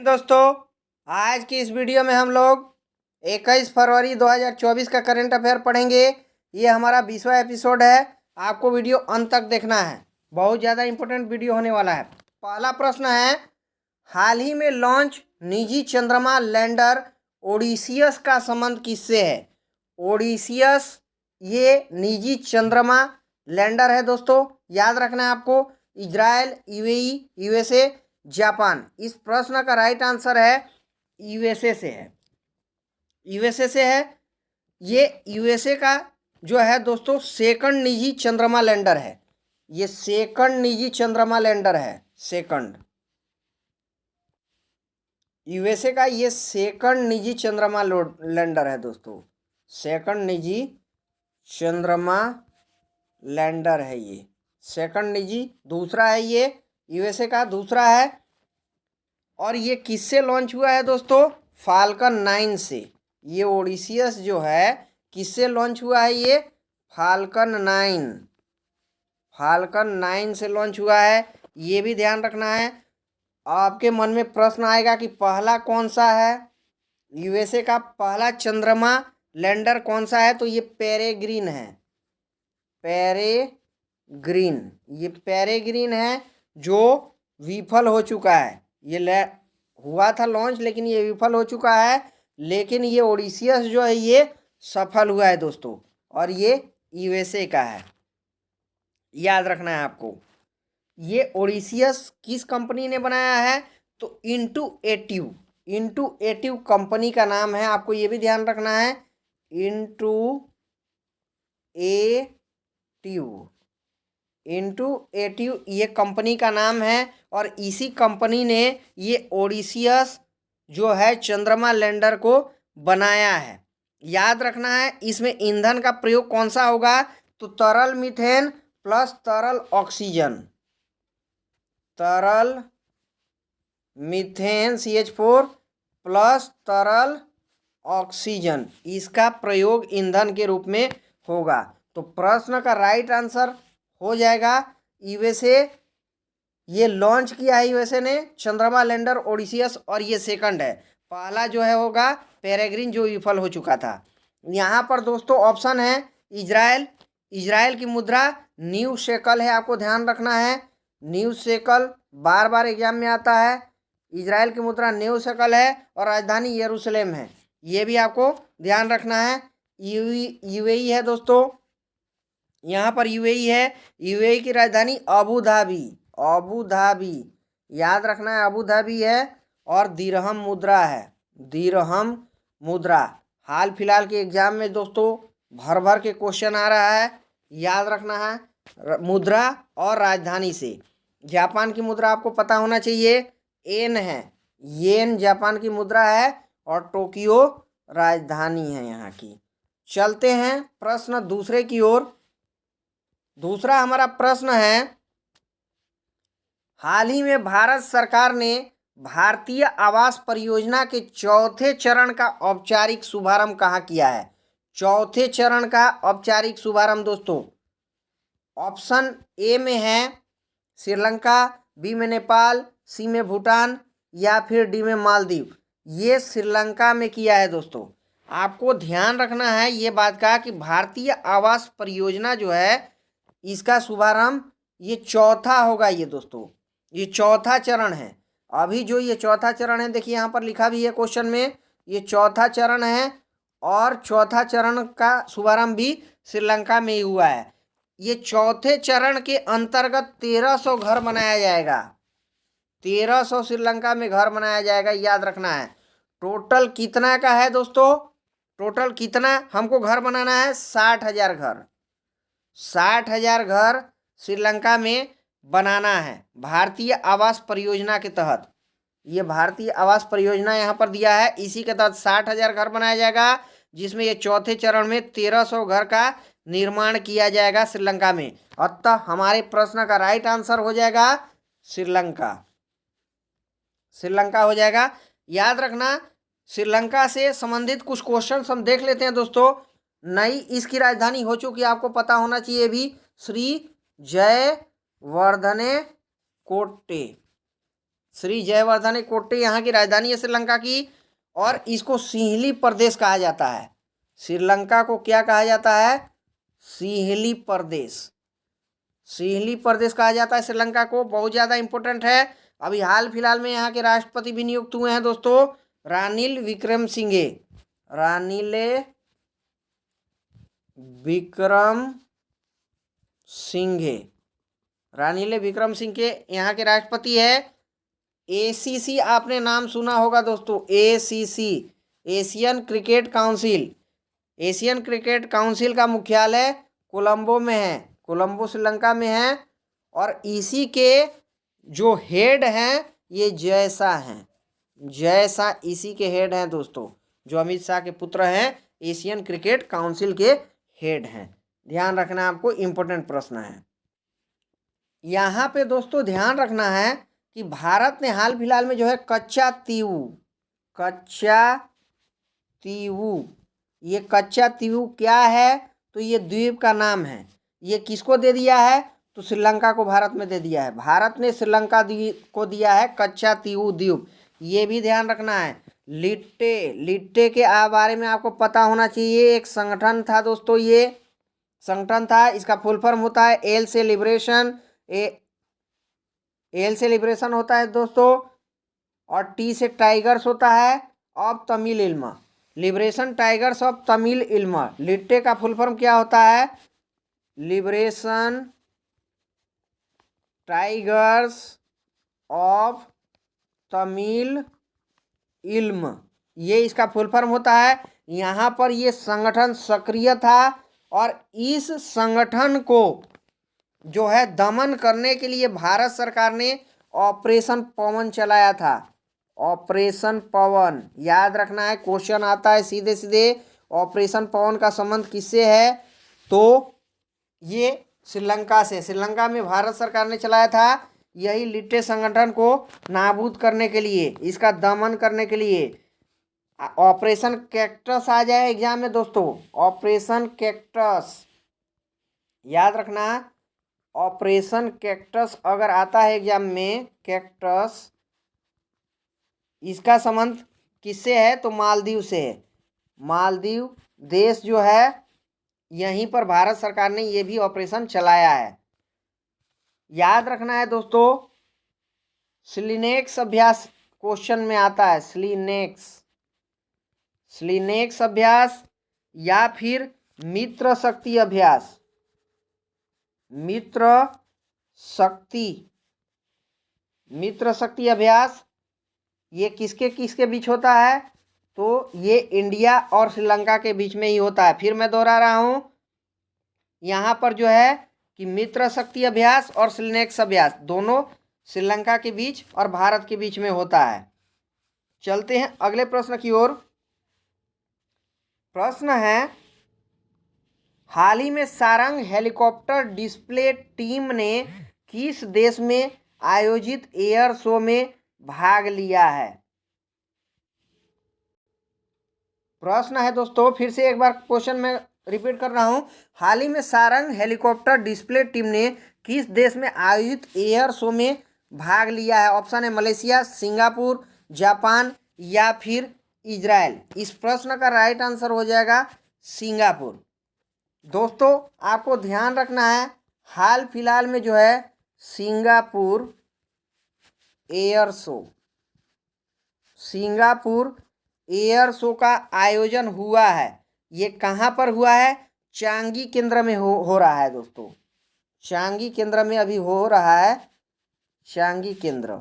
दोस्तों, आज की इस वीडियो में हम लोग 21 फरवरी 2024 का करंट अफेयर पढ़ेंगे। ये हमारा 20वां एपिसोड है। आपको वीडियो अंत तक देखना है, बहुत ज़्यादा इंपॉर्टेंट वीडियो होने वाला है। पहला प्रश्न है, हाल ही में लॉन्च निजी चंद्रमा लैंडर ओडिसियस का संबंध किससे है? ओडिसियस ये निजी चंद्रमा लैंडर है दोस्तों, याद रखना है आपको। Israel, UAE, USA, Japan. इस प्रश्न का राइट आंसर है यूएसए से है। यूएसए से है। ये यूएसए का जो है दोस्तों सेकंड निजी चंद्रमा लैंडर है। ये सेकंड निजी चंद्रमा लैंडर है। सेकंड यूएसए का ये सेकंड निजी चंद्रमा लैंडर है दोस्तों। सेकंड निजी चंद्रमा लैंडर है ये। सेकंड निजी दूसरा है, ये यूएसए का दूसरा है। और ये किससे लॉन्च हुआ है दोस्तों? फाल्कन 9 से। ये ओडिसियस जो है किससे लॉन्च हुआ है? ये फाल्कन 9। फाल्कन 9 से लॉन्च हुआ है, ये भी ध्यान रखना है। आपके मन में प्रश्न आएगा कि पहला कौन सा है? यूएसए का पहला चंद्रमा लैंडर कौन सा है? तो ये पेरेग्रीन है। पेरेग्रीन, ये पेरेग्रीन है जो विफल हो चुका है। ये हुआ था लॉन्च, लेकिन ये विफल हो चुका है। लेकिन ये ओडिसियस जो है ये सफल हुआ है दोस्तों, और ये यूएसए का है। याद रखना है आपको। ये ओडिसियस किस कंपनी ने बनाया है? तो इंटू एटिव कंपनी का नाम है। आपको ये भी ध्यान रखना है। इंटू एटिव ये कंपनी का नाम है, और इसी कंपनी ने ये ओडिसियस जो है चंद्रमा लैंडर को बनाया है। याद रखना है, इसमें ईंधन का प्रयोग कौन सा होगा? तो तरल मीथेन प्लस तरल ऑक्सीजन। तरल मीथेन CH4 प्लस तरल ऑक्सीजन, इसका प्रयोग ईंधन के रूप में होगा। तो प्रश्न का राइट आंसर हो जाएगा यूएसए। ये लॉन्च किया है यूएसए ने चंद्रमा लैंडर ओडिसियस, और ये सेकंड है। पहला जो है होगा पेरेग्रीन जो विफल हो चुका था। यहाँ पर दोस्तों ऑप्शन है इजराइल। इजराइल की मुद्रा न्यू शेकल है, आपको ध्यान रखना है। न्यू शेकल बार बार एग्जाम में आता है। इजराइल की मुद्रा न्यू शेकल है, और राजधानी यरूशलेम है, ये भी आपको ध्यान रखना है। यूएई है दोस्तों, यहाँ पर यूएई है। यूएई की राजधानी अबू धाबी। अबू धाबी याद रखना है, अबू धाबी है। और दिरहम मुद्रा है। दिरहम मुद्रा हाल फिलहाल के एग्जाम में दोस्तों भर भर के क्वेश्चन आ रहा है, याद रखना है मुद्रा और राजधानी से। जापान की मुद्रा आपको पता होना चाहिए, येन है। येन जापान की मुद्रा है, और टोक्यो राजधानी है यहाँ की। चलते हैं प्रश्न दूसरे की ओर। दूसरा हमारा प्रश्न है, हाल ही में भारत सरकार ने भारतीय आवास परियोजना के चौथे चरण का औपचारिक शुभारंभ कहाँ किया है? चौथे चरण का औपचारिक शुभारंभ दोस्तों ऑप्शन ए में है श्रीलंका, बी में नेपाल, सी में भूटान, या फिर डी में मालदीव। ये श्रीलंका में किया है दोस्तों। आपको ध्यान रखना है ये बात का कि भारतीय आवास परियोजना जो है इसका शुभारंभ ये चौथा होगा। ये दोस्तों ये चौथा चरण है। अभी जो ये चौथा चरण है, देखिए यहाँ पर लिखा भी है क्वेश्चन में, ये चौथा चरण है, और चौथा चरण का शुभारंभ भी श्रीलंका में ही हुआ है। ये चौथे चरण के अंतर्गत 1300 घर बनाया जाएगा। 1300 श्रीलंका में घर बनाया जाएगा, याद रखना है। टोटल कितना का है दोस्तों? टोटल कितना हमको घर बनाना है? 60,000 घर। 60,000 घर श्रीलंका में बनाना है भारतीय आवास परियोजना के तहत। ये भारतीय आवास परियोजना यहाँ पर दिया है, इसी के तहत 60,000 घर बनाया जाएगा, जिसमें ये चौथे चरण में 1300 घर का निर्माण किया जाएगा श्रीलंका में। अतः हमारे प्रश्न का राइट आंसर हो जाएगा श्रीलंका। श्रीलंका हो जाएगा। याद रखना, श्रीलंका से संबंधित कुछ क्वेश्चन हम देख लेते हैं दोस्तों। नई इसकी राजधानी हो चुकी है, आपको पता होना चाहिए भी, श्री जयवर्धने कोट्टे। श्री जयवर्धने कोट्टे यहाँ की राजधानी है श्रीलंका की। और इसको सिंहली प्रदेश कहा जाता है। श्रीलंका को क्या कहा जाता है? सिंहली प्रदेश। सिंहली प्रदेश कहा जाता है श्रीलंका को। बहुत ज़्यादा इंपॉर्टेंट है। अभी हाल फिलहाल में यहाँ के राष्ट्रपति भी नियुक्त हुए हैं दोस्तों, रानिल विक्रमसिंघे। रानिल विक्रमसिंघे, रानिल विक्रमसिंघे यहाँ के राष्ट्रपति है। एसीसी आपने नाम सुना होगा दोस्तों, ACC, Asian cricket council. Asian cricket council का मुख्यालय कोलंबो में है, कोलंबो श्रीलंका में है। और इसी के जो हेड हैं ये जय शाह हैं। जय शाह इसी के हेड हैं दोस्तों, जो अमित शाह के पुत्र हैं, एशियन क्रिकेट काउंसिल के हेड हैं। ध्यान रखना, आपको इम्पोर्टेंट प्रश्न है। यहाँ पे दोस्तों ध्यान रखना है कि भारत ने हाल फिलहाल में जो है कच्चा तीवू, ये कच्चा तीवू क्या है? तो ये द्वीप का नाम है। ये किसको दे दिया है? तो श्रीलंका को भारत में दे दिया है। भारत ने श्रीलंका को दिया है कच्चा तीवू द्वीप। ये भी ध्यान रखना है। लिट्टे के बारे में आपको पता होना चाहिए। एक संगठन था दोस्तों, ये संगठन था, इसका फुल फॉर्म होता है एल से लिबरेशन होता है दोस्तों, और टी से टाइगर्स होता है, ऑफ तमिल इल्म, लिबरेशन टाइगर्स ऑफ तमिल इल्म। लिट्टे का फुल फॉर्म क्या होता है? लिबरेशन टाइगर्स ऑफ तमिल इल्म, ये इसका फुल फॉर्म होता है। यहाँ पर ये संगठन सक्रिय था और इस संगठन को जो है दमन करने के लिए भारत सरकार ने ऑपरेशन पवन चलाया था। ऑपरेशन पवन याद रखना है, क्वेश्चन आता है सीधे सीधे। ऑपरेशन पवन का संबंध किससे है? तो ये श्रीलंका से। श्रीलंका में भारत सरकार ने चलाया था यही लिट्टे संगठन को नाबूद करने के लिए, इसका दमन करने के लिए। ऑपरेशन कैक्टस आ जाए एग्जाम में दोस्तों, ऑपरेशन कैक्टस याद रखना। ऑपरेशन कैक्टस अगर आता है एग्जाम में, कैक्टस, इसका संबंध किससे है? तो मालदीव से है। मालदीव देश जो है, यहीं पर भारत सरकार ने ये भी ऑपरेशन चलाया है। याद रखना है दोस्तों, स्लिनेक्स अभ्यास क्वेश्चन में आता है। स्लिनेक्स अभ्यास या फिर मित्र शक्ति अभ्यास। मित्र शक्ति अभ्यास ये किसके किसके बीच होता है? तो ये इंडिया और श्रीलंका के बीच में ही होता है। फिर मैं दोहरा रहा हूँ, यहाँ पर जो है कि मित्र शक्ति अभ्यास और स्लिनेक्स अभ्यास दोनों श्रीलंका के बीच और भारत के बीच में होता है। चलते हैं अगले प्रश्न की ओर। प्रश्न है, हाल ही में सारंग हेलीकॉप्टर डिस्प्ले टीम ने किस देश में आयोजित एयर शो में भाग लिया है? प्रश्न है दोस्तों, फिर से एक बार क्वेश्चन में रिपीट कर रहा हूं। हाल ही में सारंग हेलीकॉप्टर डिस्प्ले टीम ने किस देश में आयोजित एयर शो में भाग लिया है? ऑप्शन है मलेशिया, सिंगापुर, जापान या फिर इजराइल। इस प्रश्न का राइट आंसर हो जाएगा सिंगापुर। दोस्तों आपको ध्यान रखना है, हाल फिलहाल में जो है सिंगापुर एयर शो का आयोजन हुआ है। ये कहाँ पर हुआ है? चांगी केंद्र में हो रहा है दोस्तों। चांगी केंद्र में अभी हो रहा है। चांगी केंद्र,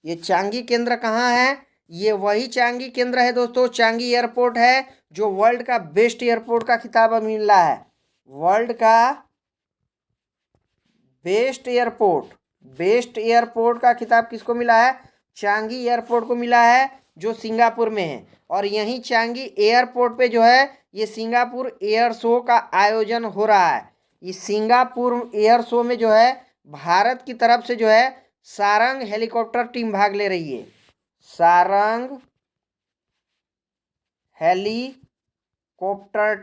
ये चांगी केंद्र कहाँ है? ये वही चांगी केंद्र है दोस्तों। चांगी एयरपोर्ट है जो वर्ल्ड का बेस्ट एयरपोर्ट का खिताब मिल रहा है। वर्ल्ड का बेस्ट एयरपोर्ट का खिताब किसको मिला है? चांगी एयरपोर्ट को मिला है, जो सिंगापुर में है। और यहीं चांगी एयरपोर्ट पे जो है ये सिंगापुर एयर शो का आयोजन हो रहा है। इस सिंगापुर एयर शो में जो है भारत की तरफ से जो है सारंग हेलीकॉप्टर टीम भाग ले रही है। सारंग हेलीकॉप्टर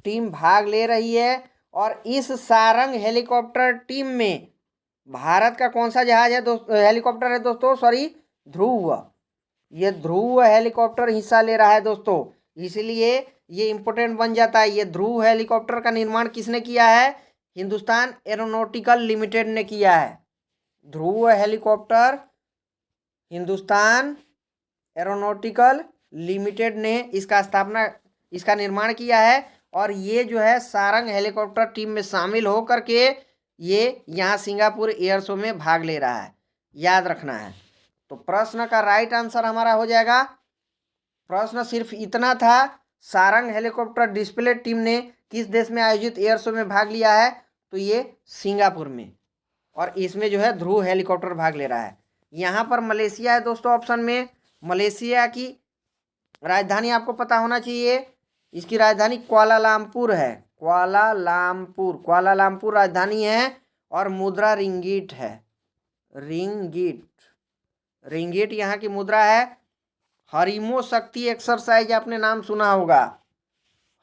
टीम भाग ले रही है। और इस सारंग हेलीकॉप्टर टीम में भारत का कौन सा जहाज है दोस्तों, हेलीकॉप्टर है दोस्तों, सॉरी, ध्रुव। ये ध्रुव हेलीकॉप्टर हिस्सा ले रहा है दोस्तों, इसलिए ये इंपॉर्टेंट बन जाता है। ये ध्रुव हेलीकॉप्टर का निर्माण किसने किया है? हिंदुस्तान एरोनॉटिकल लिमिटेड ने किया है। ध्रुव हेलीकॉप्टर हिंदुस्तान एरोनॉटिकल लिमिटेड ने इसका निर्माण किया है। और ये जो है सारंग हेलीकॉप्टर टीम में शामिल हो करके ये यहाँ सिंगापुर एयर शो में भाग ले रहा है, याद रखना है। तो प्रश्न का राइट आंसर हमारा हो जाएगा, प्रश्न सिर्फ इतना था, सारंग हेलीकॉप्टर डिस्प्ले टीम ने किस देश में आयोजित एयर शो में भाग लिया है? तो ये सिंगापुर में, और इसमें जो है ध्रुव हेलीकॉप्टर भाग ले रहा है। यहाँ पर मलेशिया है दोस्तों ऑप्शन में। मलेशिया की राजधानी आपको पता होना चाहिए, इसकी राजधानी कुआलालंपुर है। कुआलालंपुर राजधानी है, और मुद्रा रिंगिट है। रिंगिट यहाँ की मुद्रा है। हरिमो शक्ति एक्सरसाइज आपने नाम सुना होगा,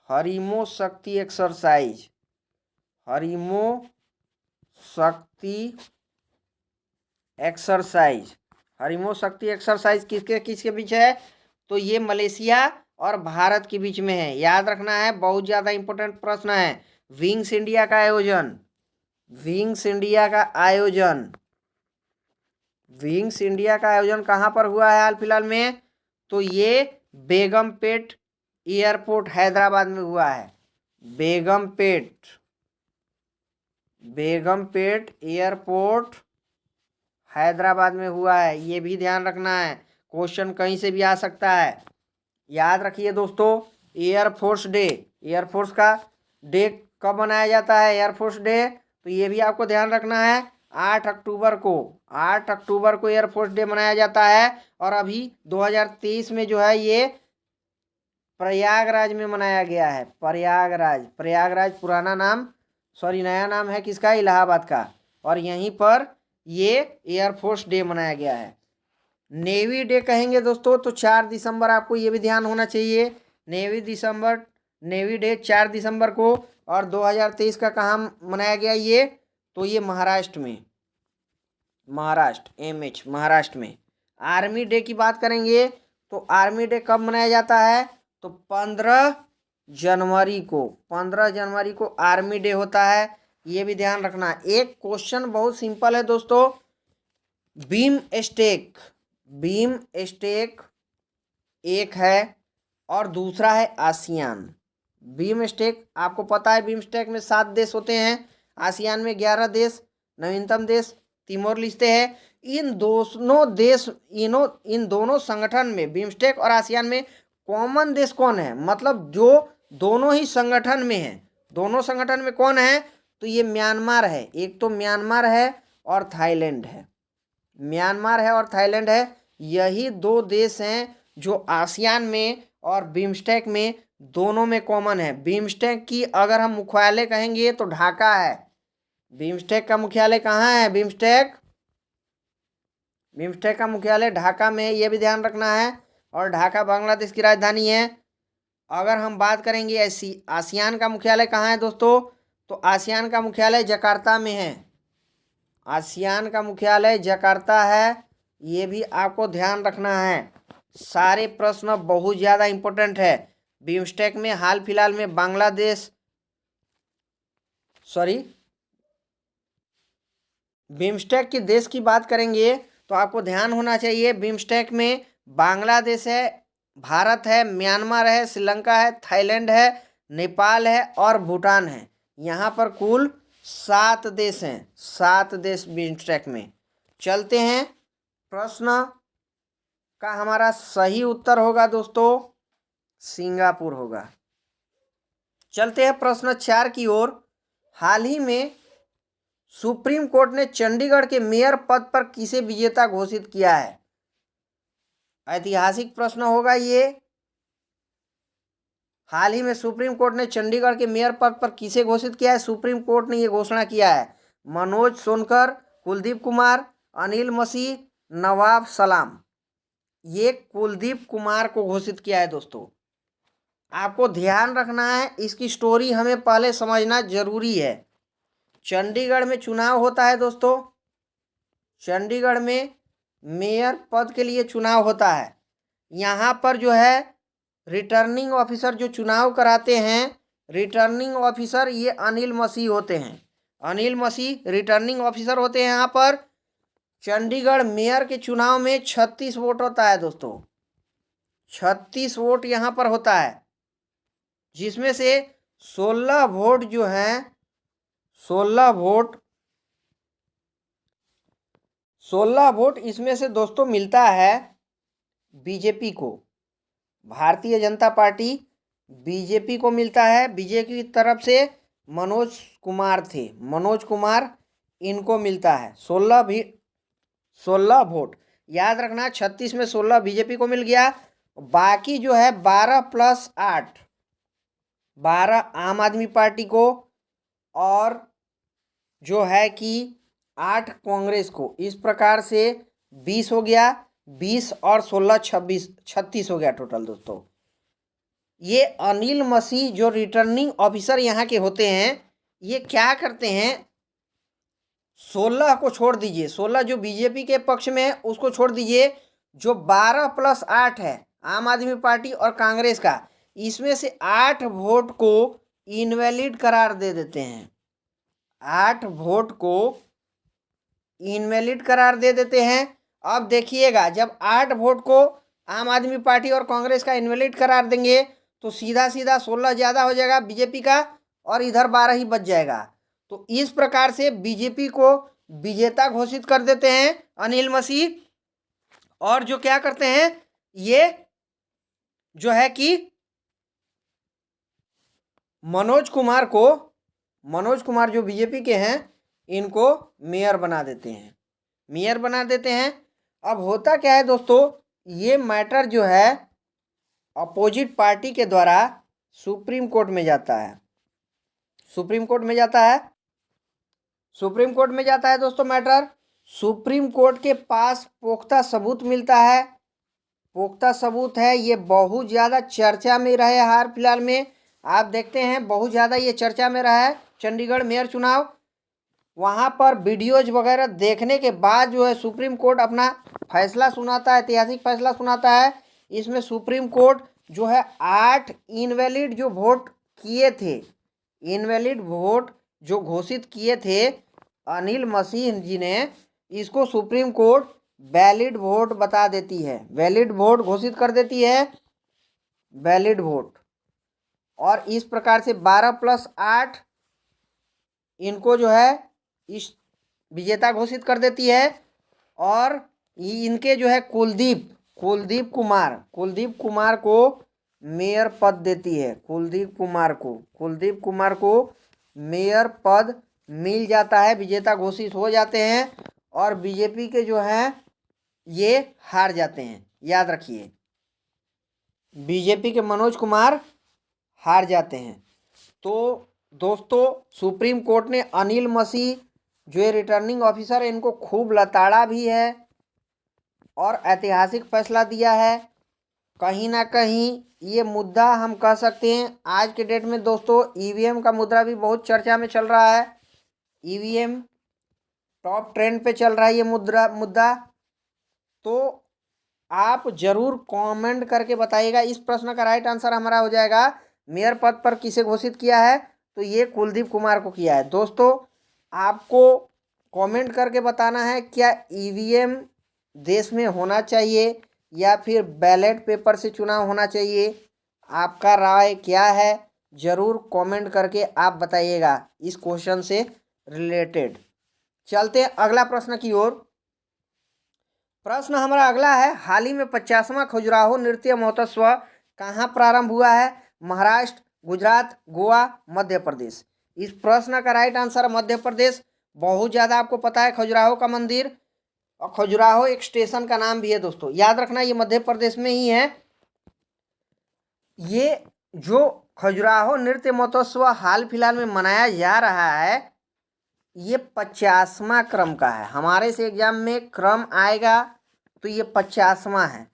हरिमो शक्ति एक्सरसाइज किसके किसके बीच है? तो ये मलेशिया और भारत के बीच में है, याद रखना है, बहुत ज़्यादा इंपॉर्टेंट प्रश्न है। विंग्स इंडिया का आयोजन कहाँ पर हुआ है हाल फिलहाल में? तो ये बेगमपेट एयरपोर्ट हैदराबाद में हुआ है। बेगमपेट एयरपोर्ट हैदराबाद में हुआ है, ये भी ध्यान रखना है, क्वेश्चन कहीं से भी आ सकता है। याद रखिए दोस्तों, एयरफोर्स का डे कब मनाया जाता है? एयरफोर्स डे, तो ये भी आपको ध्यान रखना है, 8 अक्टूबर को एयरफोर्स डे मनाया जाता है। और अभी 2023 में जो है ये प्रयागराज में मनाया गया है। प्रयागराज पुराना नाम, सॉरी नया नाम है किसका? इलाहाबाद का। और यहीं पर ये एयरफोर्स डे मनाया गया है। नेवी डे कहेंगे दोस्तों तो 4 दिसंबर, आपको ये भी ध्यान होना चाहिए। नेवी डे 4 दिसंबर को। और 2023 का कहाँ मनाया गया ये? तो ये महाराष्ट्र में। आर्मी डे की बात करेंगे तो आर्मी डे कब मनाया जाता है? तो 15 जनवरी को आर्मी डे होता है, ये भी ध्यान रखना। एक क्वेश्चन बहुत सिंपल है दोस्तों, बीम स्टेक एक है और दूसरा है आसियान। बीम स्टेक आपको पता है, बीम स्टेक में 7 देश होते हैं, आसियान में 11 देश, नवीनतम देश तिमोर लिस्ते है। इन दोनों संगठन में, बिम्स्टेक और आसियान में कॉमन देश कौन है? मतलब जो दोनों ही संगठन में है, दोनों संगठन में कौन है? तो ये म्यांमार है। एक तो म्यांमार है और थाईलैंड है। यही 2 देश हैं जो आसियान में और बिम्स्टेक में दोनों में कॉमन है। बिम्स्टेक की अगर हम मुख्यालय कहेंगे तो ढाका है। बिम्स्टेक का मुख्यालय कहाँ है? बिम्स्टेक का मुख्यालय ढाका में है, ये भी ध्यान रखना है। और ढाका बांग्लादेश की राजधानी है। अगर हम बात करेंगे आसियान का मुख्यालय कहाँ है दोस्तों? तो आसियान का मुख्यालय जकार्ता में है। आसियान का मुख्यालय जकार्ता है, ये भी आपको ध्यान रखना है। सारे प्रश्न बहुत ज़्यादा इंपॉर्टेंट है। बिम्स्टेक में हाल फिलहाल में बिम्स्टेक के देश की बात करेंगे तो आपको ध्यान होना चाहिए, बिम्स्टेक में बांग्लादेश है, भारत है, म्यांमार है, श्रीलंका है, थाईलैंड है, नेपाल है और भूटान है। यहाँ पर कुल 7 देश हैं, 7 देश बिम्स्टेक में। चलते हैं, प्रश्न का हमारा सही उत्तर होगा दोस्तों सिंगापुर होगा। चलते हैं प्रश्न 4 की ओर। हाल ही में सुप्रीम कोर्ट ने चंडीगढ़ के मेयर पद पर किसे विजेता घोषित किया है? ऐतिहासिक प्रश्न होगा ये। हाल ही में सुप्रीम कोर्ट ने चंडीगढ़ के मेयर पद पर किसे घोषित किया है? सुप्रीम कोर्ट ने ये घोषणा किया है, मनोज सोनकर, कुलदीप कुमार, अनिल मसीह, नवाब सलाम। ये कुलदीप कुमार को घोषित किया है दोस्तों। आपको ध्यान रखना है, इसकी स्टोरी हमें पहले समझना जरूरी है। चंडीगढ़ में चुनाव होता है दोस्तों, चंडीगढ़ में मेयर पद के लिए चुनाव होता है। यहाँ पर जो है रिटर्निंग ऑफिसर जो चुनाव कराते हैं, रिटर्निंग ऑफिसर ये अनिल मसीह होते हैं। अनिल मसीह रिटर्निंग ऑफिसर होते हैं यहाँ पर। चंडीगढ़ मेयर के चुनाव में 36 वोट होता है दोस्तों, 36 वोट यहाँ पर होता है, जिसमें से 16 वोट जो हैं 16 वोट इसमें से दोस्तों मिलता है बीजेपी को, भारतीय जनता पार्टी बीजेपी को मिलता है। बीजेपी की तरफ से मनोज कुमार थे, मनोज कुमार इनको मिलता है 16 वोट। याद रखना 36 में 16 बीजेपी को मिल गया। बाकी जो है 12 + 8, 12 आम आदमी पार्टी को और जो है कि 8 कांग्रेस को। इस प्रकार से 20 हो गया, 20 और 16 36 हो गया टोटल दोस्तों। ये अनिल मसीह जो रिटर्निंग ऑफिसर यहाँ के होते हैं, ये क्या करते हैं, 16 को छोड़ दीजिए, 16 जो बीजेपी के पक्ष में है उसको छोड़ दीजिए, जो 12 + 8 है आम आदमी पार्टी और कांग्रेस का, इसमें से 8 वोट को इनवैलिड करार दे देते हैं। 8 वोट को इनवैलिड करार दे देते हैं। अब देखिएगा, जब 8 वोट को आम आदमी पार्टी और कांग्रेस का इनवैलिड करार देंगे तो सीधा सीधा 16 ज़्यादा हो जाएगा बीजेपी का और इधर 12 ही बच जाएगा। तो इस प्रकार से बीजेपी को विजेता घोषित कर देते हैं अनिल मसीह। और जो क्या करते हैं, ये जो है कि मनोज कुमार जो बीजेपी के हैं, इनको मेयर बना देते हैं। अब होता क्या है दोस्तों, ये मैटर जो है अपोजिट पार्टी के द्वारा सुप्रीम कोर्ट में जाता है। सुप्रीम कोर्ट में जाता है दोस्तों मैटर। सुप्रीम कोर्ट के पास पुख्ता सबूत मिलता है, पुख्ता सबूत है। ये बहुत ज़्यादा चर्चा में रहे हाल फिलहाल में, आप देखते हैं बहुत ज़्यादा ये चर्चा में रहा है चंडीगढ़ मेयर चुनाव। वहाँ पर वीडियोज वगैरह देखने के बाद जो है सुप्रीम कोर्ट अपना फैसला सुनाता है, ऐतिहासिक फैसला सुनाता है। इसमें सुप्रीम कोर्ट जो है 8 इनवैलिड जो वोट किए थे, इनवैलिड वोट जो घोषित किए थे अनिल मसीह जी ने, इसको सुप्रीम कोर्ट वैलिड वोट बता देती है, वैलिड वोट घोषित कर देती है, वैलिड वोट। और इस प्रकार से 12 + 8 इनको जो है इस विजेता घोषित कर देती है। और इनके जो है कुलदीप कुमार को मेयर पद देती है। कुलदीप कुमार को मेयर पद मिल जाता है, विजेता घोषित हो जाते हैं। और बीजेपी के जो हैं ये हार जाते हैं, याद रखिए, बीजेपी के मनोज कुमार हार जाते हैं। तो दोस्तों सुप्रीम कोर्ट ने अनिल मसीह जो ये रिटर्निंग ऑफिसर है, इनको खूब लताड़ा भी है और ऐतिहासिक फैसला दिया है। कहीं ना कहीं ये मुद्दा हम कह सकते हैं आज के डेट में दोस्तों, ईवीएम का मुद्दा भी बहुत चर्चा में चल रहा है। ईवीएम टॉप ट्रेंड पे चल रहा है ये मुद्दा। तो आप ज़रूर कमेंट करके बताइएगा। इस प्रश्न का राइट आंसर हमारा हो जाएगा मेयर पद पर किसे घोषित किया है, तो ये कुलदीप कुमार को किया है। दोस्तों आपको कमेंट करके बताना है क्या ईवीएम देश में होना चाहिए या फिर बैलेट पेपर से चुनाव होना चाहिए, आपका राय क्या है, ज़रूर कमेंट करके आप बताइएगा इस क्वेश्चन से रिलेटेड। चलते हैं अगला प्रश्न की ओर। प्रश्न हमारा अगला है, हाल ही में 50वां खजुराहो नृत्य महोत्सव कहाँ प्रारंभ हुआ है? महाराष्ट्र, गुजरात, गोवा, मध्य प्रदेश। इस प्रश्न का राइट आंसर मध्य प्रदेश। बहुत ज़्यादा आपको पता है खजुराहो का मंदिर, और खजुराहो एक स्टेशन का नाम भी है दोस्तों, याद रखना ये मध्य प्रदेश में ही है। ये जो खजुराहो नृत्य महोत्सव हाल फिलहाल में मनाया जा रहा है, ये 50वां क्रम का है। हमारे से एग्जाम में क्रम आएगा तो ये 50वां है,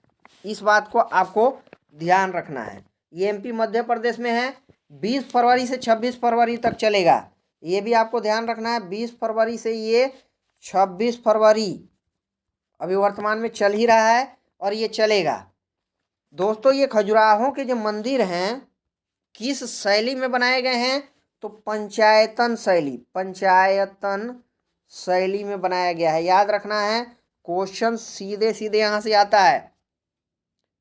इस बात को आपको ध्यान रखना है। ये एमपी मध्य प्रदेश में है, 20 फरवरी से 26 फरवरी तक चलेगा, ये भी आपको ध्यान रखना है। 20 फरवरी से ये 26 फरवरी अभी वर्तमान में चल ही रहा है और ये चलेगा। दोस्तों ये खजुराहो के जो मंदिर हैं किस शैली में बनाए गए हैं? तो पंचायतन शैली, पंचायतन शैली में बनाया गया है। याद रखना है, क्वेश्चन सीधे सीधे यहाँ से आता है।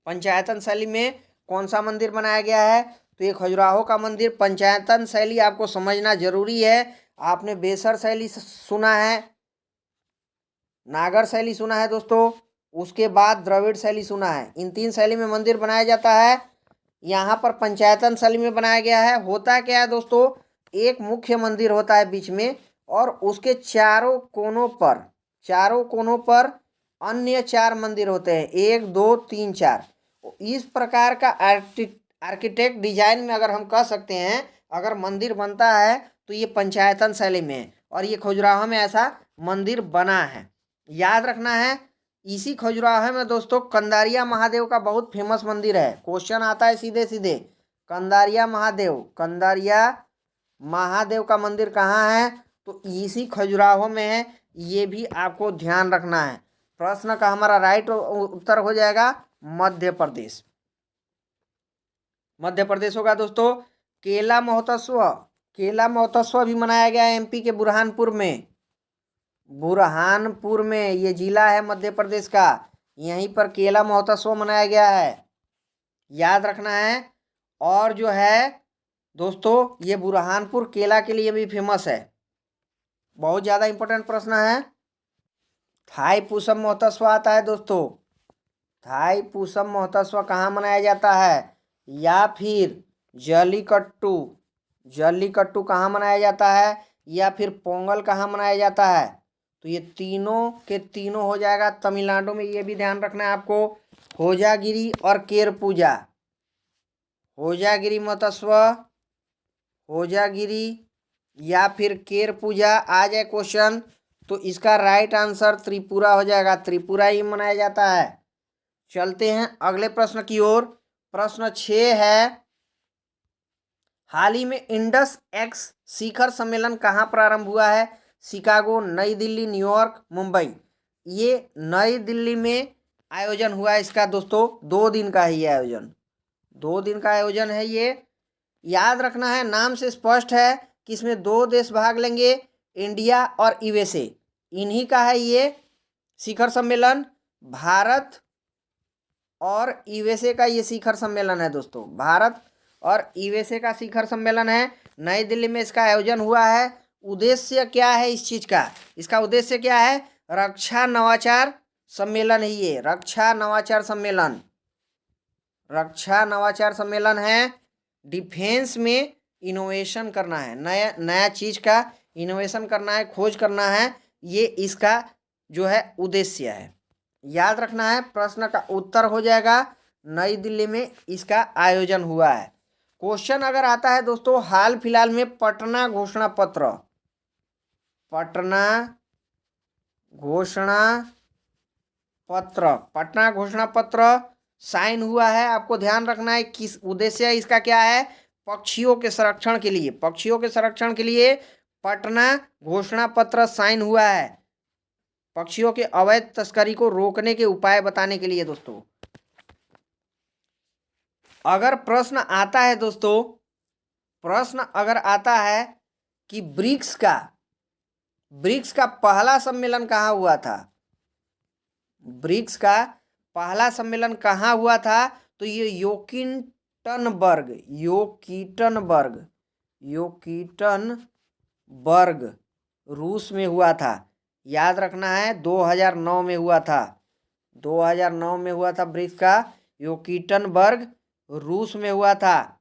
पंचायतन शैली में कौन सा मंदिर बनाया गया है? तो ये खजुराहो का मंदिर। पंचायतन शैली आपको समझना जरूरी है। आपने बेसर शैली सुना है, नागर शैली सुना है दोस्तों, उसके बाद द्रविड़ शैली सुना है। इन 3 शैली में मंदिर बनाया जाता है। यहाँ पर पंचायतन शैली में बनाया गया है। होता क्या है दोस्तों, एक मुख्य मंदिर होता है बीच में और उसके चारों कोनों पर अन्य 4 मंदिर होते हैं, 1 2 3 4। इस प्रकार का आर्किटेक्ट डिजाइन में अगर हम कह सकते हैं, अगर मंदिर बनता है तो ये पंचायतन शैली में, और ये खजुराहो में ऐसा मंदिर बना है। याद रखना है, इसी खजुराहो में दोस्तों कंदारिया महादेव का बहुत फेमस मंदिर है। क्वेश्चन आता है सीधे सीधे, कंदारिया महादेव का मंदिर कहाँ है? तो इसी खजुराहो में है। ये भी आपको ध्यान रखना है। प्रश्न का हमारा राइट उत्तर हो जाएगा मध्य प्रदेश। मध्य प्रदेश होगा दोस्तों। केला महोत्सव भी मनाया गया है एमपी के बुरहानपुर में। ये जिला है मध्य प्रदेश का, यहीं पर केला महोत्सव मनाया गया है। याद रखना है। और जो है दोस्तों ये बुरहानपुर केला के लिए भी फेमस है। बहुत ज़्यादा इंपॉर्टेंट प्रश्न है। थाई पूसम महोत्सव आता है दोस्तों। थाई पूसम महोत्सव कहाँ मनाया जाता है? या फिर जल्लीकट्टू कहाँ मनाया जाता है? या फिर पोंगल कहाँ मनाया जाता है? तो ये तीनों के तीनों हो जाएगा तमिलनाडु में। ये भी ध्यान रखना है आपको। होजागिरी और केर पूजा, होजागिरी महोत्सव, होजागिरी या फिर केर पूजा आ जाए क्वेश्चन, तो इसका राइट आंसर त्रिपुरा हो जाएगा। त्रिपुरा ही मनाया जाता है। चलते हैं अगले प्रश्न की ओर। प्रश्न 6 है, हाल ही में इंडस एक्स शिखर सम्मेलन कहाँ प्रारंभ हुआ है? शिकागो, नई दिल्ली, न्यूयॉर्क, मुंबई। ये नई दिल्ली में आयोजन हुआ है इसका दोस्तों। 2 दिन का है ये आयोजन, 2 दिन का आयोजन है ये। याद रखना है, नाम से स्पष्ट है कि इसमें 2 देश भाग लेंगे, इंडिया और यूएसए। इन्हीं का है ये शिखर सम्मेलन। भारत और यूएसए का ये शिखर सम्मेलन है दोस्तों। भारत और यूएसए का शिखर सम्मेलन है। नई दिल्ली में इसका आयोजन हुआ है। उद्देश्य क्या है इस चीज़ का? इसका उद्देश्य क्या है? रक्षा नवाचार सम्मेलन है ये। रक्षा नवाचार सम्मेलन है। डिफेंस में इनोवेशन करना है, नया चीज़ का इनोवेशन करना है, खोज करना है। ये इसका जो है उद्देश्य है। याद रखना है, प्रश्न का उत्तर हो जाएगा नई दिल्ली में इसका आयोजन हुआ है। क्वेश्चन अगर आता है दोस्तों, हाल फिलहाल में पटना घोषणा पत्र साइन हुआ है। आपको ध्यान रखना है किस उद्देश्य है इसका, क्या है? पक्षियों के संरक्षण के लिए पटना घोषणा पत्र साइन हुआ है। पक्षियों के अवैध तस्करी को रोकने के उपाय बताने के लिए दोस्तों। अगर प्रश्न आता है दोस्तों, कि ब्रिक्स का पहला सम्मेलन कहाँ हुआ था? ब्रिक्स का पहला सम्मेलन कहाँ हुआ था? तो ये योकिटनबर्ग रूस में हुआ था। याद रखना है, 2009 में हुआ था। 2009 में हुआ था ब्रिक्स का। योकिटनबर्ग रूस में हुआ था,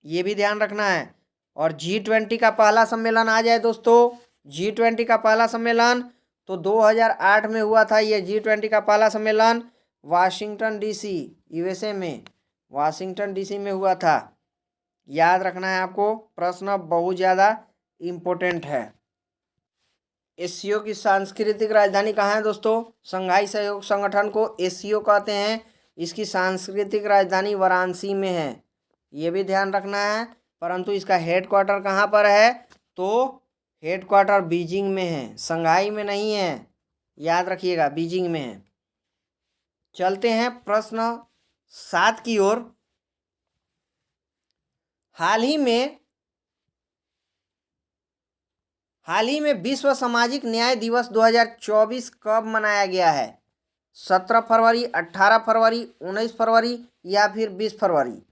ये भी ध्यान रखना है। और G20 का पहला सम्मेलन आ जाए दोस्तों, G20 का पहला सम्मेलन तो 2008 में हुआ था। ये G20 का पहला सम्मेलन वाशिंगटन डीसी, यूएसए में, वाशिंगटन डीसी में हुआ था। याद रखना है आपको, प्रश्न बहुत ज़्यादा इम्पोर्टेंट है। एससीओ की सांस्कृतिक राजधानी कहाँ है दोस्तों? शंघाई सहयोग संगठन को एससीओ कहते हैं। इसकी सांस्कृतिक राजधानी वाराणसी में है, ये भी ध्यान रखना है। परंतु इसका हेडक्वार्टर कहाँ पर है? तो हेडक्वार्टर बीजिंग में है, शंघाई में नहीं है। याद रखिएगा, बीजिंग में है। चलते हैं प्रश्न 7 की ओर। हाल ही में विश्व सामाजिक न्याय दिवस 2024 कब मनाया गया है? 17 फरवरी, 18 फरवरी, 19 फरवरी या फिर 20 फरवरी?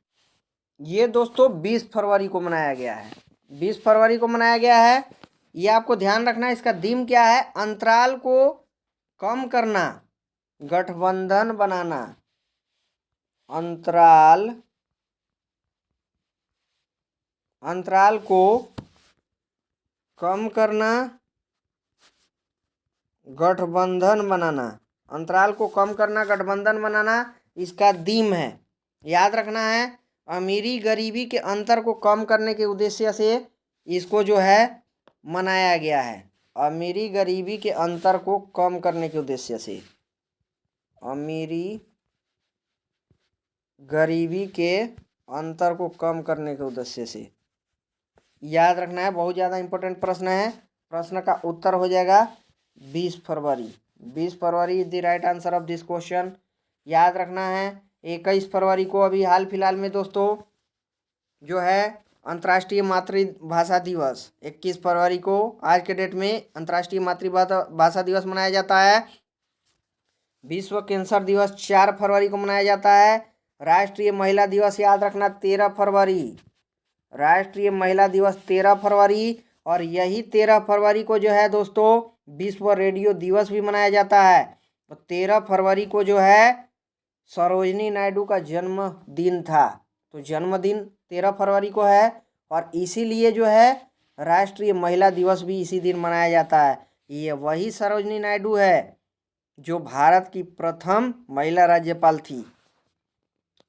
ये दोस्तों 20 फरवरी को मनाया गया है। 20 फरवरी को मनाया गया है। ये आपको ध्यान रखना है। इसका थीम क्या है? अंतराल को कम करना, गठबंधन बनाना। अंतराल को कम करना, गठबंधन बनाना। अंतराल को कम करना, गठबंधन बनाना इसका थीम है। याद रखना है। अमीरी गरीबी के अंतर को कम करने के उद्देश्य से इसको जो है मनाया गया है। अमीरी गरीबी के अंतर को कम करने के उद्देश्य से, अमीरी गरीबी के अंतर को कम करने के उद्देश्य से। याद रखना है, बहुत ज़्यादा इंपॉर्टेंट प्रश्न है। प्रश्न का उत्तर हो जाएगा 20 फरवरी। 20 फरवरी is the right answer of this question. याद रखना है 21 फरवरी को अभी हाल फिलहाल में दोस्तों जो है अंतर्राष्ट्रीय मातृभाषा दिवस, 21 फरवरी को आज के डेट में अंतर्राष्ट्रीय मातृभाषा दिवस मनाया जाता है। विश्व कैंसर दिवस 4 फरवरी को मनाया जाता है। राष्ट्रीय महिला दिवस याद रखना 13 फरवरी। राष्ट्रीय महिला दिवस 13 फरवरी। और यही 13 फरवरी को जो है दोस्तों विश्व रेडियो दिवस भी मनाया जाता है। तो 13 फरवरी को जो है सरोजिनी नायडू का जन्मदिन था। तो जन्मदिन 13 फरवरी को है और इसीलिए जो है राष्ट्रीय महिला दिवस भी इसी दिन मनाया जाता है। ये वही सरोजिनी नायडू है जो भारत की प्रथम महिला राज्यपाल थी।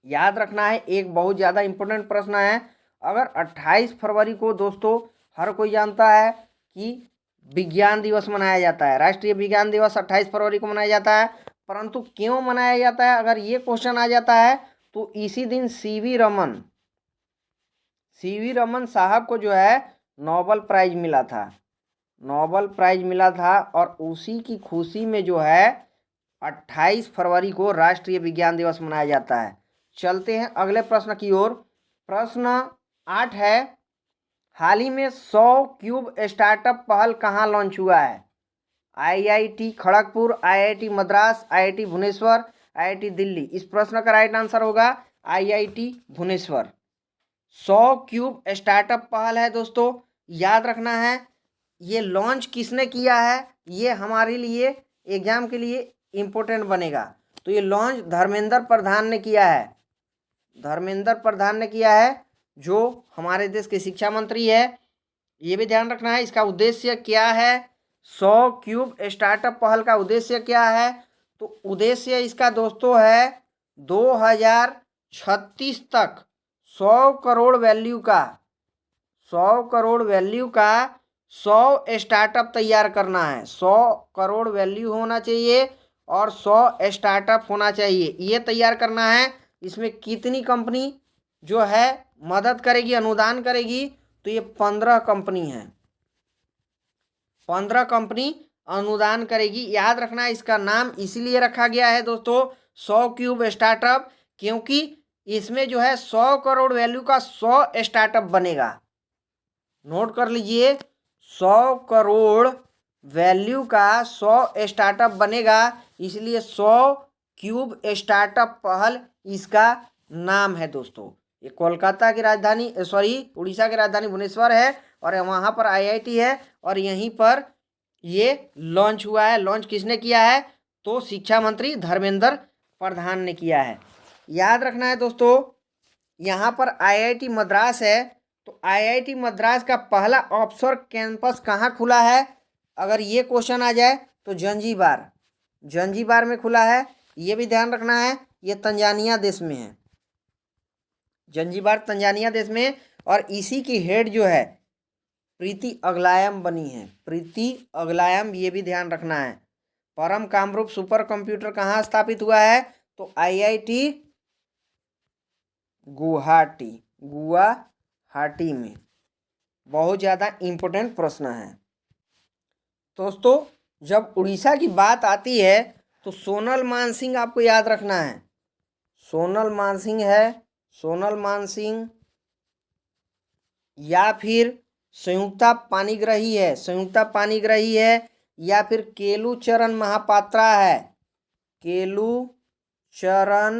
याद रखना है, एक बहुत ज़्यादा इम्पोर्टेंट प्रश्न है। अगर 28 फरवरी को दोस्तों हर कोई जानता है कि विज्ञान दिवस मनाया जाता है, राष्ट्रीय विज्ञान दिवस 28 फरवरी को मनाया जाता है, परंतु क्यों मनाया जाता है अगर ये क्वेश्चन आ जाता है तो इसी दिन सीवी रमन साहब को जो है नोबेल प्राइज मिला था। नोबेल प्राइज मिला था और उसी की खुशी में जो है 28 फरवरी को राष्ट्रीय विज्ञान दिवस मनाया जाता है। चलते हैं अगले प्रश्न की ओर। प्रश्न 8 है, हाल ही में 100 क्यूब स्टार्टअप पहल कहाँ लॉन्च हुआ है? IIT Kharagpur, IIT Madras, IIT Bhubaneswar, IIT Delhi. इस प्रश्न का राइट आंसर होगा आईआईटी भुवनेश्वर। 100 क्यूब स्टार्टअप पहल है दोस्तों। याद रखना है ये लॉन्च किसने किया है, ये हमारे लिए एग्जाम के लिए इम्पोर्टेंट बनेगा। तो ये लॉन्च धर्मेंद्र प्रधान ने किया है। धर्मेंद्र प्रधान ने किया है जो हमारे देश के शिक्षा मंत्री है। ये भी ध्यान रखना है इसका उद्देश्य क्या है। 100 क्यूब स्टार्टअप पहल का उद्देश्य क्या है? तो उद्देश्य इसका दोस्तों है 2036 तक 100 करोड़ वैल्यू का 100 स्टार्टअप तैयार करना है। 100 करोड़ वैल्यू होना चाहिए और 100 स्टार्टअप होना चाहिए, ये तैयार करना है। इसमें कितनी कंपनी जो है मदद करेगी, अनुदान करेगी? तो ये 15 कंपनी है। 15 कंपनी अनुदान करेगी। याद रखना इसका नाम इसीलिए रखा गया है दोस्तों 100 क्यूब स्टार्टअप, क्योंकि इसमें जो है 100 करोड़ वैल्यू का 100 स्टार्टअप बनेगा। नोट कर लीजिए, 100 करोड़ वैल्यू का 100 स्टार्टअप बनेगा, इसलिए 100 क्यूब स्टार्टअप पहल इसका नाम है दोस्तों। ये कोलकाता की राजधानी उड़ीसा की राजधानी भुवनेश्वर है और वहाँ पर आईआईटी है और यहीं पर ये लॉन्च हुआ है। लॉन्च किसने किया है? तो शिक्षा मंत्री धर्मेंद्र प्रधान ने किया है। याद रखना है दोस्तों यहाँ पर आईआईटी मद्रास है, तो आईआईटी मद्रास का पहला ऑफशोर कैंपस कहाँ खुला है? अगर ये क्वेश्चन आ जाए तो जंजीबार में खुला है। ये भी ध्यान रखना है, ये तंजानिया देश में है। जंजीबार तंजानिया देश में। और इसी की हेड जो है प्रीति अगलायम बनी है। प्रीति अगलायम, ये भी ध्यान रखना है। परम कामरूप सुपर कंप्यूटर कहाँ स्थापित हुआ है? तो आईआईटी गुवाहाटी में। बहुत ज़्यादा इम्पोर्टेंट प्रश्न है दोस्तों। जब उड़ीसा की बात आती है तो सोनल मानसिंह आपको याद रखना है। सोनल मानसिंह है, सोनल मानसिंह, या फिर संयुक्ता पाणिग्राही है, संयुक्ता पाणिग्राही है, या फिर केलुचरण महापात्रा है, केलुचरण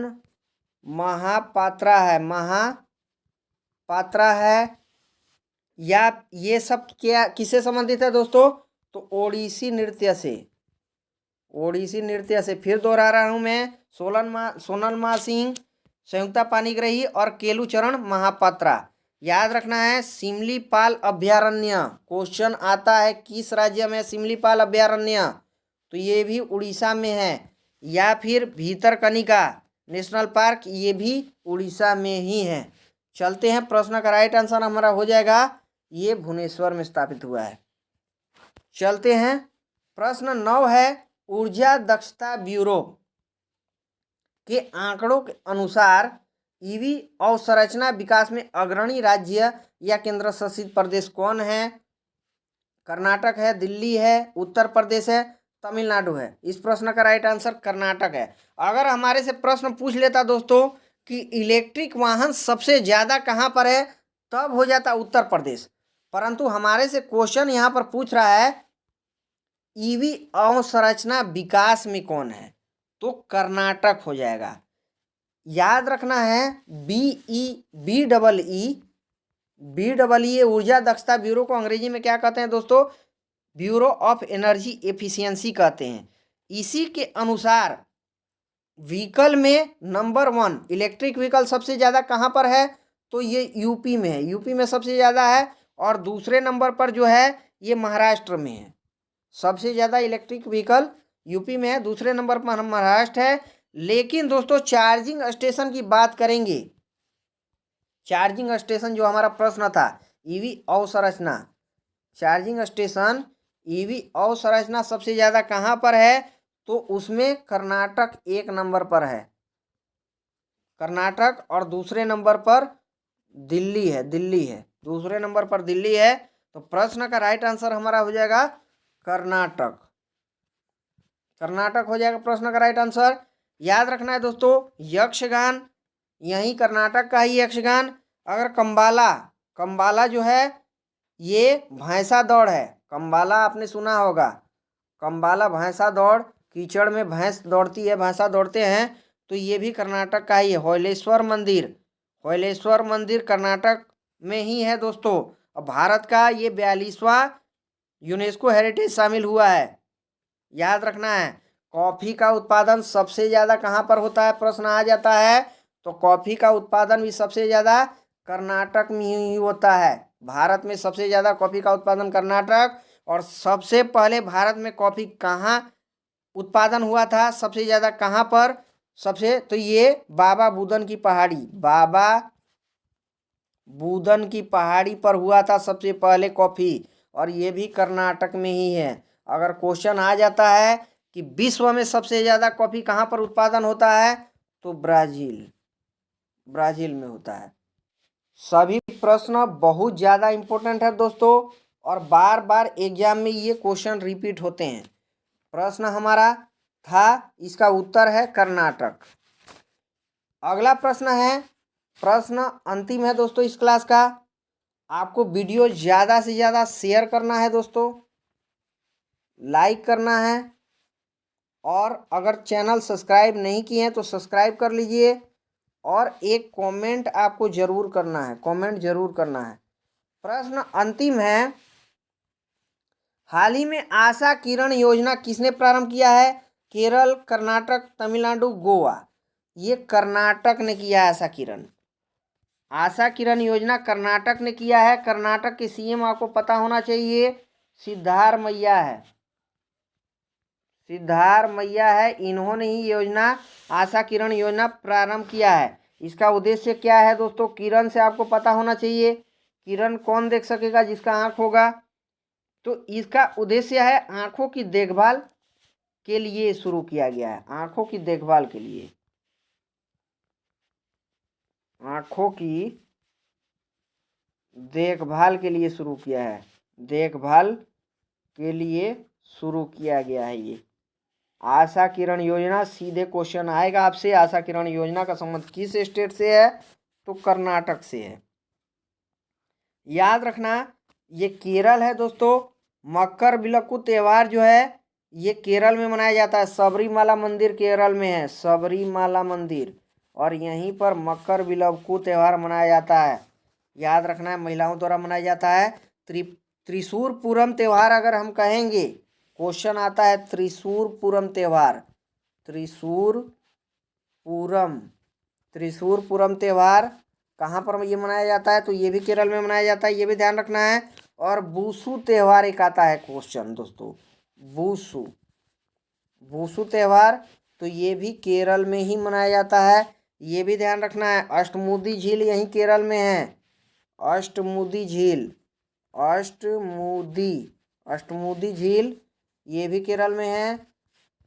महापात्रा है, महापात्रा है। या ये सब क्या किससे संबंधित है दोस्तों? तो ओडिसी नृत्य से, ओडिसी नृत्य से। फिर दोहरा रहा हूं मैं, सोनल मानसिंह, संयुक्ता पाणिग्राही और केलुचरण महापात्रा। याद रखना है सिमलीपाल अभयारण्य, क्वेश्चन आता है किस राज्य में सिमलीपाल अभयारण्य? तो ये भी उड़ीसा में है। या फिर भीतरकनिका नेशनल पार्क, ये भी उड़ीसा में ही है। चलते हैं, प्रश्न का राइट आंसर हमारा हो जाएगा ये भुवनेश्वर में स्थापित हुआ है। चलते हैं, प्रश्न 9 है, ऊर्जा दक्षता ब्यूरो के आंकड़ों के अनुसार ईवी अवसंरचना विकास में अग्रणी राज्य या केंद्र शासित प्रदेश कौन है? कर्नाटक है, दिल्ली है, उत्तर प्रदेश है, तमिलनाडु है। इस प्रश्न का राइट आंसर कर्नाटक है। अगर हमारे से प्रश्न पूछ लेता दोस्तों कि इलेक्ट्रिक वाहन सबसे ज़्यादा कहाँ पर है, तब हो जाता उत्तर प्रदेश। परंतु हमारे से क्वेश्चन यहाँ पर पूछ रहा है ईवी अवसंरचना विकास में कौन है, तो कर्नाटक हो जाएगा। याद रखना है BEE ऊर्जा दक्षता ब्यूरो को अंग्रेजी में क्या कहते हैं दोस्तों? ब्यूरो ऑफ एनर्जी एफिशिएंसी कहते हैं। इसी के अनुसार व्हीकल में नंबर 1 इलेक्ट्रिक व्हीकल सबसे ज़्यादा कहाँ पर है? तो ये यूपी में है, यूपी में सबसे ज़्यादा है। और दूसरे नंबर पर जो है ये महाराष्ट्र में है। सबसे ज़्यादा इलेक्ट्रिक व्हीकल यूपी में है, दूसरे नंबर पर महाराष्ट्र है। लेकिन दोस्तों चार्जिंग स्टेशन की बात करेंगे, चार्जिंग स्टेशन जो हमारा प्रश्न था, ईवी अवसंरचना, चार्जिंग स्टेशन ईवी अवसंरचना सबसे ज़्यादा कहाँ पर है? तो उसमें कर्नाटक 1 नंबर पर है, कर्नाटक। और दूसरे नंबर पर दिल्ली है, दिल्ली है, दूसरे नंबर पर दिल्ली है। तो प्रश्न का राइट आंसर हमारा हो जाएगा कर्नाटक, कर्नाटक हो जाएगा प्रश्न का राइट आंसर। याद रखना है दोस्तों यक्षगान यही कर्नाटक का ही यक्षगान। अगर कंबाला, कंबाला जो है ये भैंसा दौड़ है, कंबाला आपने सुना होगा, कंबाला भैंसा दौड़, कीचड़ में भैंस दौड़ती है, भैंसा दौड़ते हैं, तो ये भी कर्नाटक का ही है। होयलेश्वर मंदिर, होयलेश्वर मंदिर कर्नाटक में ही है दोस्तों। और भारत का ये 42वां यूनेस्को हेरिटेज शामिल हुआ है। याद रखना है कॉफ़ी का उत्पादन सबसे ज़्यादा कहाँ पर होता है, प्रश्न आ जाता है। तो कॉफ़ी का उत्पादन भी सबसे ज़्यादा कर्नाटक में ही होता है। भारत में सबसे ज़्यादा कॉफ़ी का उत्पादन कर्नाटक। और सबसे पहले भारत में कॉफ़ी कहाँ उत्पादन हुआ था सबसे ज़्यादा, कहाँ पर सबसे? तो ये बाबा बुदन की पहाड़ी, बाबा बुदन की पहाड़ी पर हुआ था सबसे पहले कॉफ़ी। और ये भी कर्नाटक में ही है। अगर क्वेश्चन आ जाता है कि विश्व में सबसे ज़्यादा कॉफ़ी कहाँ पर उत्पादन होता है, तो ब्राज़ील, ब्राज़ील में होता है। सभी प्रश्न बहुत ज़्यादा इम्पोर्टेंट है दोस्तों, और बार बार एग्जाम में ये क्वेश्चन रिपीट होते हैं। प्रश्न हमारा था, इसका उत्तर है कर्नाटक। अगला प्रश्न है, प्रश्न अंतिम है दोस्तों इस क्लास का। आपको वीडियो ज़्यादा से ज़्यादा शेयर करना है दोस्तों, लाइक करना है, और अगर चैनल सब्सक्राइब नहीं किए हैं तो सब्सक्राइब कर लीजिए। और एक कमेंट आपको ज़रूर करना है, कमेंट ज़रूर करना है। प्रश्न अंतिम है, हाल ही में आशा किरण योजना किसने प्रारंभ किया है? केरल, कर्नाटक, तमिलनाडु, गोवा। ये कर्नाटक ने किया है आशा किरण, आशा किरण योजना कर्नाटक ने किया है। कर्नाटक के सीएम आपको पता होना चाहिए, सिद्धारमैया है, सिद्धारमैया है। इन्होंने ही योजना आशा किरण योजना प्रारंभ किया है। इसका उद्देश्य क्या है दोस्तों? किरण से आपको पता होना चाहिए, किरण कौन देख सकेगा? जिसका आँख होगा। तो इसका उद्देश्य है आँखों की देखभाल के लिए शुरू किया गया है, आँखों की देखभाल के लिए, आँखों की देखभाल के लिए शुरू किया है, देखभाल के लिए शुरू किया गया है ये आशा किरण योजना। सीधे क्वेश्चन आएगा आपसे, आशा किरण योजना का संबंध किस स्टेट से है? तो कर्नाटक से है। याद रखना ये केरल है दोस्तों। मकर विलक्कू त्यौहार जो है ये केरल में मनाया जाता है। सबरीमाला मंदिर केरल में है, सबरीमाला मंदिर, और यहीं पर मकर विलक्कू त्यौहार मनाया जाता है। याद रखना है महिलाओं द्वारा मनाया जाता है। त्रिशूर पूरम त्यौहार अगर हम कहेंगे, क्वेश्चन आता है त्रिशूर पूरम त्यौहार, त्रिशूर पूरम त्यौहार कहाँ पर ये मनाया जाता है? तो ये भी केरल में मनाया जाता है, ये भी ध्यान रखना है। और वुशु त्यौहार एक आता है क्वेश्चन दोस्तों, वुशु त्यौहार, तो ये भी केरल में ही मनाया जाता है, ये भी ध्यान रखना है। अष्टमुदी झील यहीं केरल में है, अष्टमुदी झील, अष्टमुदी झील ये भी केरल में है।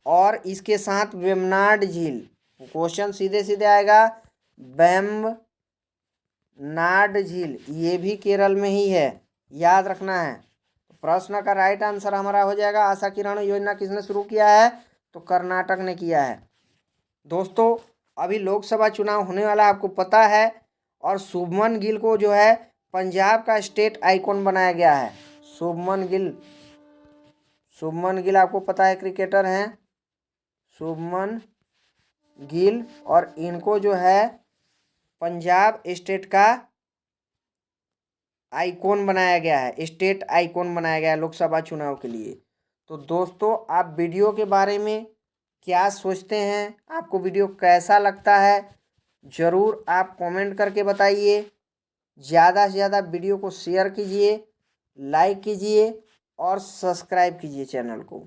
और इसके साथ वेम्बनाड झील, क्वेश्चन सीधे सीधे आएगा, वेम्बनाड झील ये भी केरल में ही है, याद रखना है। प्रश्न का राइट आंसर हमारा हो जाएगा आशा किरण योजना किसने शुरू किया है? तो कर्नाटक ने किया है। दोस्तों अभी लोकसभा चुनाव होने वाला आपको पता है, और शुभमन गिल को जो है पंजाब का स्टेट आइकॉन बनाया गया है। शुभमन गिल आपको पता है क्रिकेटर हैं, शुभमन गिल, और इनको जो है पंजाब स्टेट का आइकॉन बनाया गया है, स्टेट आइकॉन बनाया गया है लोकसभा चुनाव के लिए। तो दोस्तों आप वीडियो के बारे में क्या सोचते हैं? आपको वीडियो कैसा लगता है? ज़रूर आप कमेंट करके बताइए। ज़्यादा से ज़्यादा वीडियो को शेयर कीजिए, लाइक कीजिए और सब्सक्राइब कीजिए चैनल को।